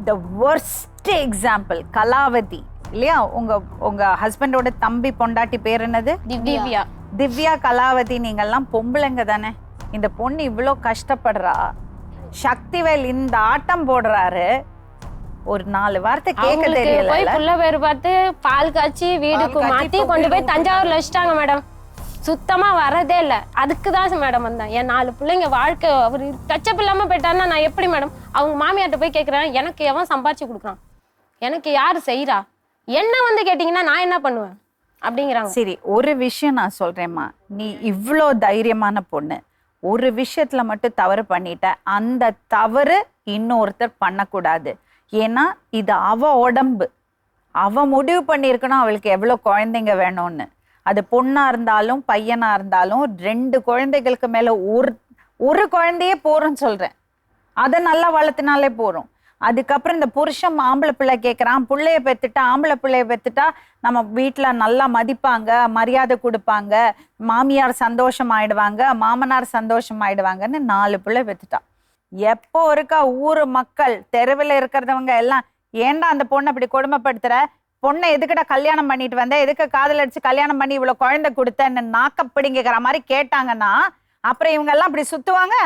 த worst example Kalavathi இல்லையா? உங்க ஹஸ்பண்டோட தம்பி பொண்டாட்டி பேர் என்னது? திவ்யா. திவ்யா, கலாவதி, நீங்கெல்லாம் பொம்பளைங்க தானே. இந்த பொண்ணு இவ்வளோ கஷ்டப்படுறா, சக்திவேல் இந்த ஆட்டம் போடுறாரு, ஒரு 4 வார்த்தை கேட்க தெரியல. போய் புள்ள பேர் பார்த்து பால் காய்ச்சி வீடுக்கு மாத்தி கொண்டு போய் தஞ்சாவூர்ல வச்சுட்டாங்க மேடம். சுத்தமா வரதே இல்லை. அதுக்கு தான் மேடம் வந்தேன். என் 4 பிள்ளைங்க வாழ்க்கை அவர் டச்சப் இல்லாம போயிட்டாருன்னா நான் எப்படி மேடம்? அவங்க மாமியார்ட்ட போய் கேட்குறேன், எனக்கு எவன் சம்பாதிச்சு கொடுக்குறான், எனக்கு யாரு செய்யறா, என்ன வந்து கேட்டீங்கன்னா நான் என்ன பண்ணுவேன் அப்படிங்கிறாங்க. சரி, ஒரு விஷயம் நான் சொல்றேம்மா, நீ இவ்வளோ தைரியமான பொண்ணு, ஒரு விஷயத்துல மட்டும் தவறு பண்ணிட்ட. அந்த தவறு இன்னொருத்தர் பண்ணக்கூடாது. ஏன்னா இது அவ உடம்பு, அவ முடிவு பண்ணியிருக்கணும் அவளுக்கு எவ்வளோ குழந்தைங்க வேணும்னு. அது பொண்ணா இருந்தாலும் பையனா இருந்தாலும் 2 குழந்தைகளுக்கு மேல ஒரு குழந்தையே போறோம்னு சொல்றேன். அதை நல்லா வளர்த்தினாலே போறோம். அதுக்கப்புறம் இந்த புருஷன் ஆம்பளை பிள்ளை கேட்குறான், பிள்ளைய பெற்றுட்டா, ஆம்பளை பிள்ளைய பெற்றுட்டா நம்ம வீட்டில் நல்லா மதிப்பாங்க, மரியாதை கொடுப்பாங்க, மாமியார் சந்தோஷம் ஆயிடுவாங்க, மாமனார் சந்தோஷம் ஆயிடுவாங்கன்னு 4 பிள்ளை பெற்றுட்டா. எப்போ இருக்கா ஊர் மக்கள் தெருவில் இருக்கிறவங்க எல்லாம், ஏன்டா அந்த பொண்ணை அப்படி கொடுமைப்படுத்துற, பொண்ணை எதுக்கிட்ட கல்யாணம் பண்ணிட்டு வந்த, எதுக்கு காதல் அடிச்சு கல்யாணம் பண்ணி இவ்வளோ குழந்தை கொடுத்தன்னு நாக்கப்பிடிங்கிற மாதிரி கேட்டாங்கன்னா அப்புறம் இவங்க எல்லாம் அப்படி சுத்துவாங்க?